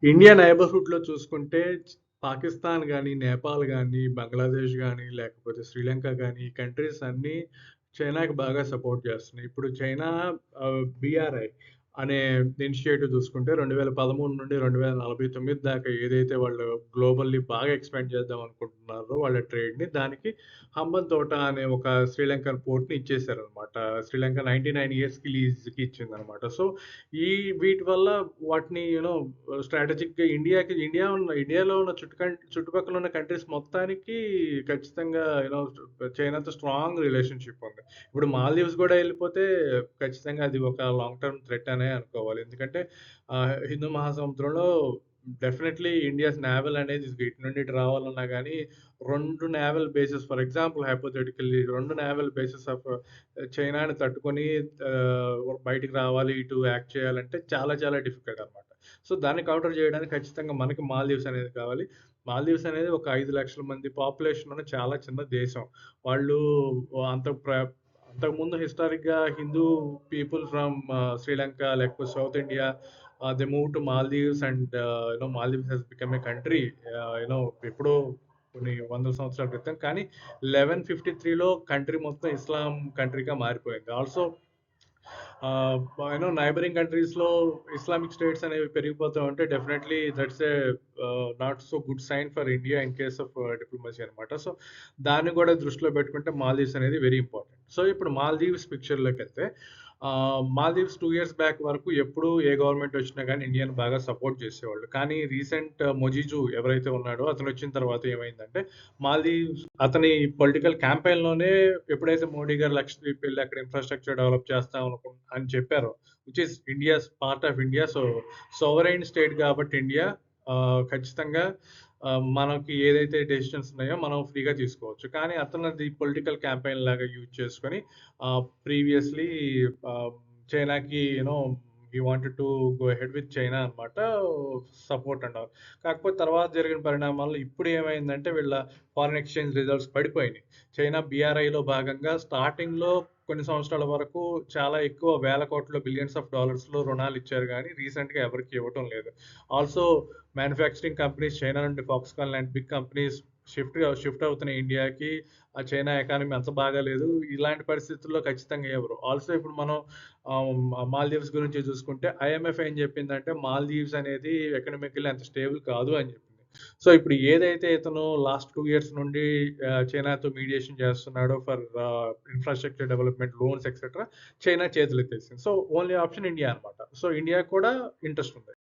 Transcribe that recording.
India నైబర్‌హుడ్‌లో చూసుకుంటే పాకిస్తాన్ గాని, నేపాల్ గాని, బంగ్లాదేశ్ గాని, లేకపోతే శ్రీలంక గాని, ఈ కంట్రీస్ అన్నీ చైనాకి బాగా సపోర్ట్ చేస్తున్నాయి. ఇప్పుడు చైనా బీఆర్ఐ అనే ఇనిషియేటివ్ చూసుకుంటే 2013 నుండి 2049 దాకా ఏదైతే వాళ్ళు గ్లోబల్లీ బాగా ఎక్స్‌పాండ్ చేద్దాం అనుకుంటున్నారో వాళ్ళ ట్రేడ్‌ని, దానికి హంబన్ తోట అనే ఒక శ్రీలంకన్ పోర్ట్‌ని ఇచ్చేసారనమాట. శ్రీలంక 99 ఇయర్స్‌కి లీజ్‌కి ఇచ్చిందనమాట. సో, ఈ వీటి వల్ల వాటిని స్ట్రాటజిక్‌గా ఇండియాలో ఉన్న చుట్టుపక్కల ఉన్న కంట్రీస్ మొత్తానికి ఖచ్చితంగా చైనాతో స్ట్రాంగ్ రిలేషన్‌షిప్ ఉంది. ఇప్పుడు మాల్దీవ్స్ గూడా ఎళ్ళిపోతే ఖచ్చితంగా అది ఒక లాంగ్ టర్మ్ థ్రెట్ అనే అనుకోవాలి. ఎందుకంటే హిందూ మహాసముద్రంలో డెఫినెట్‌లీ ఇండియాస్ నేవల్ అనేది ఇటు నుండి ఇటు రావాలన్నా గానీ 2 naval bases for example hypothetically 2 naval bases of చైనాని తట్టుకొని బయటికి రావాలి, ఇటు యాక్ట్ చేయాలంటే చాలా చాలా డిఫికల్ట్ అనమాట. సో, దాన్ని కౌంటర్ చేయడానికి ఖచ్చితంగా మనకి మాల్దీవ్స్ అనేది కావాలి. మాల్దీవ్స్ అనేది ఒక 5,00,000 మంది పాపులేషన్ ఉన్న చాలా చిన్న దేశం. వాళ్ళు అంత అంతకుముందు హిస్టారిక్‌గా హిందూ పీపుల్ ఫ్రమ్ శ్రీలంక లేకపోతే south India they move to Maldives and Maldives has become a country ఎప్పుడో కొన్ని వందల సంవత్సరాల క్రితం. కానీ 1153లో కంట్రీ మొత్తం ఇస్లాం కంట్రీగా మారిపోయింది. ఆల్సో నైబరింగ్ కంట్రీస్‌లో ఇస్లామిక్ స్టేట్స్ అనేవి పెరిగిపోతా ఉంటే definitely that's a not so good sign for India in case of diplomacy అనమాట. సో, దాన్ని కూడా దృష్టిలో పెట్టుకుంటే మాల్దీవ్స్ అనేది వెరీ ఇంపార్టెంట్. సో, ఇప్పుడు మాల్దీవ్స్ పిక్చర్‌లోకెళ్తే మాల్దీవ్స్ 2 ఇయర్స్ బ్యాక్ వరకు ఎప్పుడు ఏ గవర్నమెంట్ వచ్చినా గానీ ఇండియాని బాగా సపోర్ట్ చేసేవాళ్ళు. కానీ రీసెంట్ మొజిజు ఎవరైతే ఉన్నాడో అతను వచ్చిన తర్వాత ఏమైందంటే మాల్దీవ్స్ అతని పొలిటికల్ క్యాంపెయిన్‌లోనే ఎప్పుడైతే మోడీ గారు లక్షద్వీప్ వెళ్లి అక్కడ ఇన్‌ఫ్రాస్ట్రక్చర్ డెవలప్ చేస్తాం అని చెప్పారో, which is India's part of India. So, sovereign state కాబట్టి ఇండియా ఖచ్చితంగా మనకి ఏదైతే డెసిషన్స్ ఉన్నాయో మనం ఫ్రీగా తీసుకోవచ్చు. కానీ అతను అది పొలిటికల్ క్యాంపెయిన్ లాగా యూజ్ చేసుకొని ప్రీవియస్‌లీ చైనాకి he wanted to go ahead with China అన్నమాట. Support and all. కాకపోతే తర్వాత జరిగిన పరిణామాల్లో ఇప్పుడు ఏమైందంటే వీళ్ళ ఫారెన్ ఎక్స్‌చేంజ్ రిజర్వ్స్ పడిపోయినాయి. చైనా బీఆర్ఐలో భాగంగా స్టార్టింగ్‌లో కొన్ని సంవత్సరాల వరకు చాలా ఎక్కువ వేల కోట్ల బిలియన్స్ ఆఫ్ డాలర్స్‌లో రుణాలు ఇచ్చారు గానీ రీసెంట్‌గా ఎవరికీ ఇవ్వటం లేదు. ఆల్సో మ్యానుఫ్యాక్చరింగ్ కంపెనీస్ చైనా నుండి ఫాక్స్‌కాన్ లాంటి బిగ్ కంపెనీస్ షిఫ్ట్ అవుతున్నాయి ఇండియాకి. ఆ చైనా ఎకానమీ అంత బాగాలేదు. ఇలాంటి పరిస్థితుల్లో ఖచ్చితంగా ఇవ్వరు. ఆల్సో ఇప్పుడు మనం మాల్దీవ్స్ గురించి చూసుకుంటే ఐఎంఎఫ్ ఏం చెప్పిందంటే మాల్దీవ్స్ అనేది ఎకనామికల్లీ అంత స్టేబుల్ కాదు అని చెప్పింది. సో, ఇప్పుడు ఏదైతే ఇతను లాస్ట్ 2 ఇయర్స్ నుండి చైనాతో మీడియేషన్ చేస్తున్నాడో for infrastructure development loans etcetera China చేతులెత్తేసింది. సో, ఓన్లీ ఆప్షన్ ఇండియా అన్నమాట. సో, ఇండియాకి కూడా ఇంట్రెస్ట్ ఉంది.